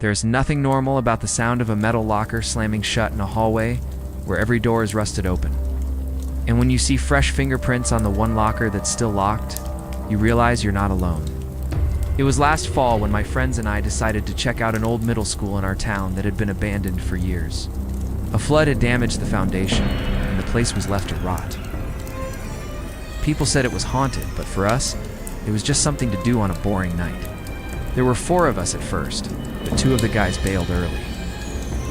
There's nothing normal about the sound of a metal locker slamming shut in a hallway where every door is rusted open. And when you see fresh fingerprints on the one locker that's still locked, you realize you're not alone. It was last fall when my friends and I decided to check out an old middle school in our town that had been abandoned for years. A flood had damaged the foundation, and the place was left to rot. People said it was haunted, but for us, it was just something to do on a boring night. There were 4 of us at first, but 2 of the guys bailed early.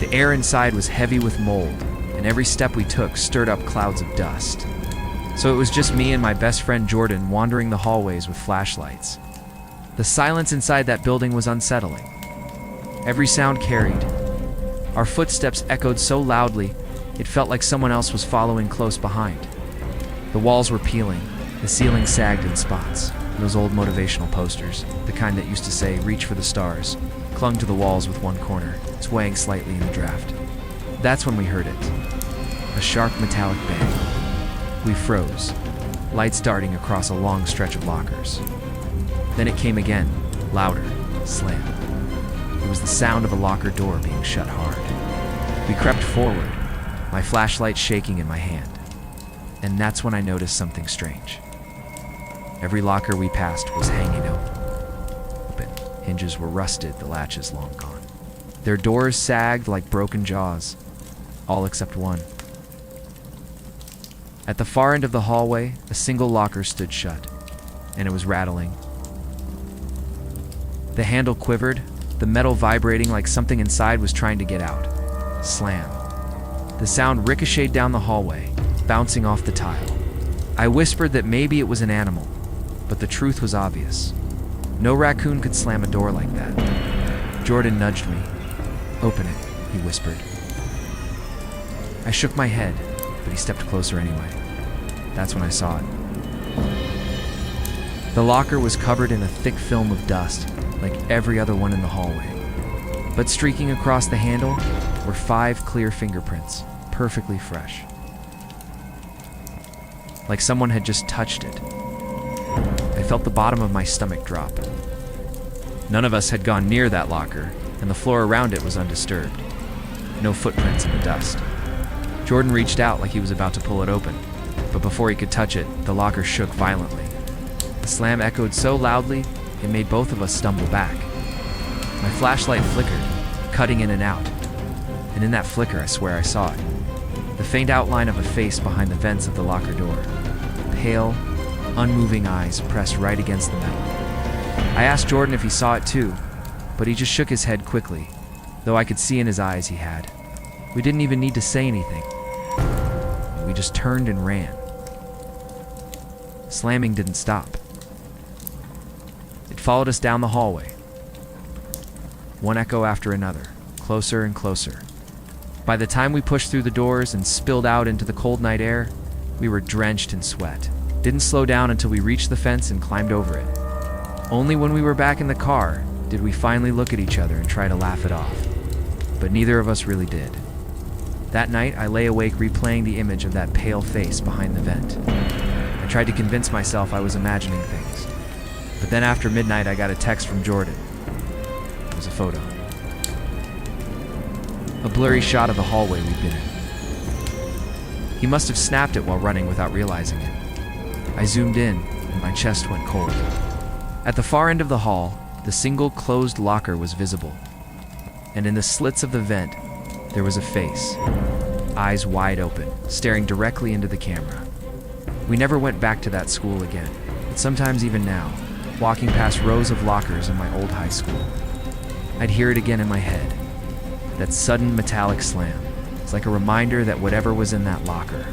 The air inside was heavy with mold, and every step we took stirred up clouds of dust. So it was just me and my best friend Jordan wandering the hallways with flashlights. The silence inside that building was unsettling. Every sound carried. Our footsteps echoed so loudly, it felt like someone else was following close behind. The walls were peeling, the ceiling sagged in spots. Those old motivational posters, the kind that used to say, "Reach for the stars," clung to the walls with one corner, swaying slightly in the draft. That's when we heard it. A sharp metallic bang. We froze, lights darting across a long stretch of lockers. Then it came again, louder, slam. It was the sound of a locker door being shut hard. We crept forward, my flashlight shaking in my hand. And that's when I noticed something strange. Every locker we passed was hanging open. Hinges were rusted, the latches long gone. Their doors sagged like broken jaws, all except one. At the far end of the hallway, a single locker stood shut, and it was rattling. The handle quivered, the metal vibrating like something inside was trying to get out. Slam. The sound ricocheted down the hallway, bouncing off the tile. I whispered that maybe it was an animal, but the truth was obvious. No raccoon could slam a door like that. Jordan nudged me. "Open it," he whispered. I shook my head, but he stepped closer anyway. That's when I saw it. The locker was covered in a thick film of dust, like every other one in the hallway. But streaking across the handle were 5 clear fingerprints, perfectly fresh. Like someone had just touched it. I felt the bottom of my stomach drop. None of us had gone near that locker, and the floor around it was undisturbed. No footprints in the dust. Jordan reached out like he was about to pull it open, but before he could touch it, the locker shook violently. The slam echoed so loudly, it made both of us stumble back. My flashlight flickered, cutting in and out. And in that flicker, I swear I saw it. The faint outline of a face behind the vents of the locker door. Pale, unmoving eyes pressed right against the metal. I asked Jordan if he saw it too, but he just shook his head quickly, though I could see in his eyes he had. We didn't even need to say anything. We just turned and ran. Slamming didn't stop. It followed us down the hallway. One echo after another, closer and closer. By the time we pushed through the doors and spilled out into the cold night air, we were drenched in sweat. Didn't slow down until we reached the fence and climbed over it. Only when we were back in the car did we finally look at each other and try to laugh it off. But neither of us really did. That night, I lay awake replaying the image of that pale face behind the vent. I tried to convince myself I was imagining things. But then after midnight, I got a text from Jordan. It was a photo. A blurry shot of the hallway we'd been in. He must have snapped it while running without realizing it. I zoomed in, and my chest went cold. At the far end of the hall, the single closed locker was visible. And in the slits of the vent, there was a face, eyes wide open, staring directly into the camera. We never went back to that school again, but sometimes even now, walking past rows of lockers in my old high school, I'd hear it again in my head. That sudden metallic slam. It's like a reminder that whatever was in that locker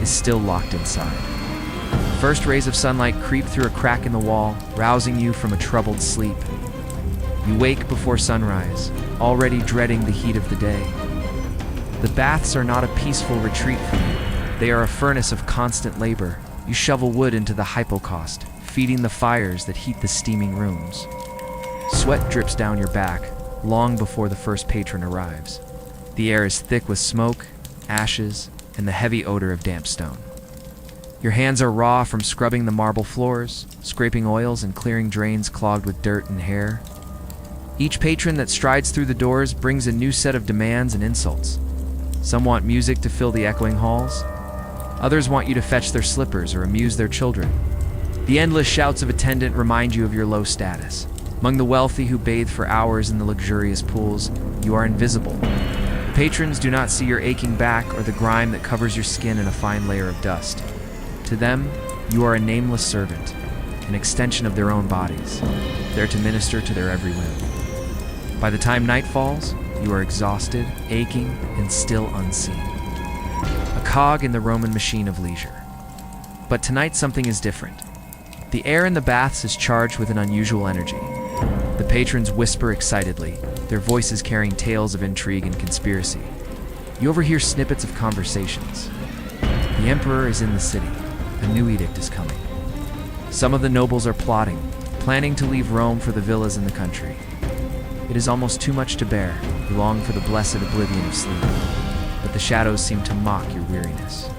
is still locked inside. First rays of sunlight creep through a crack in the wall, rousing you from a troubled sleep. You wake before sunrise, already dreading the heat of the day. The baths are not a peaceful retreat for you. They are a furnace of constant labor. You shovel wood into the hypocaust, feeding the fires that heat the steaming rooms. Sweat drips down your back, long before the first patron arrives. The air is thick with smoke, ashes, and the heavy odor of damp stone. Your hands are raw from scrubbing the marble floors, scraping oils and clearing drains clogged with dirt and hair. Each patron that strides through the doors brings a new set of demands and insults. Some want music to fill the echoing halls. Others want you to fetch their slippers or amuse their children. The endless shouts of attendant remind you of your low status. Among the wealthy who bathe for hours in the luxurious pools, you are invisible. The patrons do not see your aching back or the grime that covers your skin in a fine layer of dust. To them, you are a nameless servant, an extension of their own bodies, there to minister to their every whim. By the time night falls, you are exhausted, aching, and still unseen. A cog in the Roman machine of leisure. But tonight something is different. The air in the baths is charged with an unusual energy. The patrons whisper excitedly, their voices carrying tales of intrigue and conspiracy. You overhear snippets of conversations. The emperor is in the city. A new edict is coming. Some of the nobles are plotting, planning to leave Rome for the villas in the country. It is almost too much to bear. You long for the blessed oblivion of sleep, but the shadows seem to mock your weariness.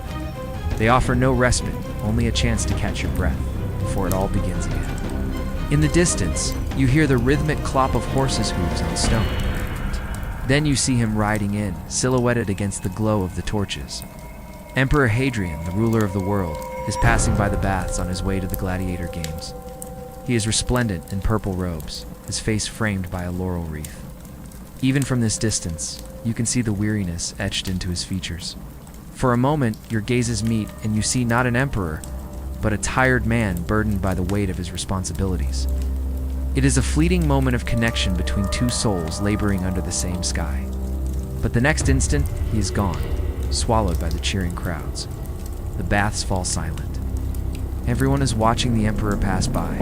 They offer no respite, only a chance to catch your breath before it all begins again. In the distance, you hear the rhythmic clop of horses' hooves on stone. Then you see him riding in, silhouetted against the glow of the torches. Emperor Hadrian, the ruler of the world, is passing by the baths on his way to the gladiator games. He is resplendent in purple robes, his face framed by a laurel wreath. Even from this distance, you can see the weariness etched into his features. For a moment, your gazes meet and you see not an emperor, but a tired man burdened by the weight of his responsibilities. It is a fleeting moment of connection between two souls laboring under the same sky. But the next instant, he is gone, swallowed by the cheering crowds. The baths fall silent. Everyone is watching the emperor pass by.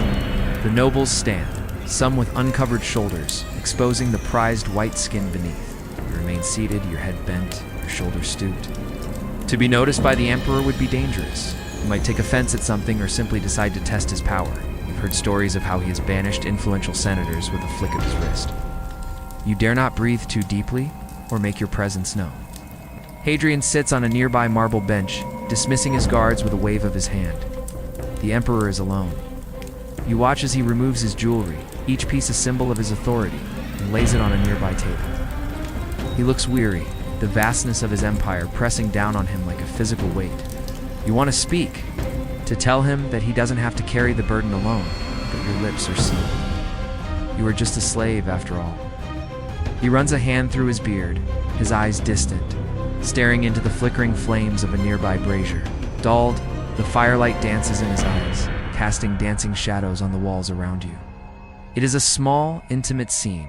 The nobles stand, some with uncovered shoulders, exposing the prized white skin beneath. You remain seated, your head bent, your shoulders stooped. To be noticed by the emperor would be dangerous. He might take offense at something or simply decide to test his power. You've heard stories of how he has banished influential senators with a flick of his wrist. You dare not breathe too deeply or make your presence known. Hadrian sits on a nearby marble bench, dismissing his guards with a wave of his hand. The emperor is alone. You watch as he removes his jewelry, each piece a symbol of his authority, and lays it on a nearby table. He looks weary, the vastness of his empire pressing down on him like a physical weight. You want to speak, to tell him that he doesn't have to carry the burden alone, but your lips are sealed. You are just a slave after all. He runs a hand through his beard, his eyes distant, staring into the flickering flames of a nearby brazier. Dulled, the firelight dances in his eyes, casting dancing shadows on the walls around you. It is a small, intimate scene,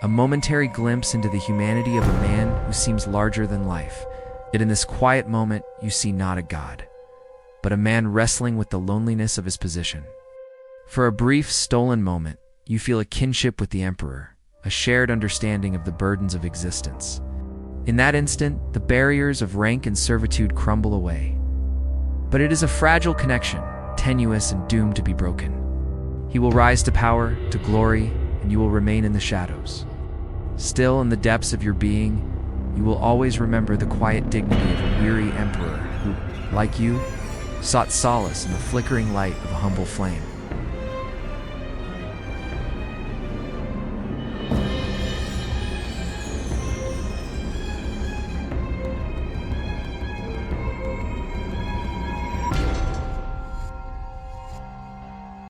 a momentary glimpse into the humanity of a man who seems larger than life. Yet in this quiet moment, you see not a god, but a man wrestling with the loneliness of his position. For a brief, stolen moment, you feel a kinship with the emperor, a shared understanding of the burdens of existence. In that instant, the barriers of rank and servitude crumble away. But it is a fragile connection, tenuous and doomed to be broken. He will rise to power, to glory, and you will remain in the shadows. Still, in the depths of your being, you will always remember the quiet dignity of a weary emperor who, like you, sought solace in the flickering light of a humble flame.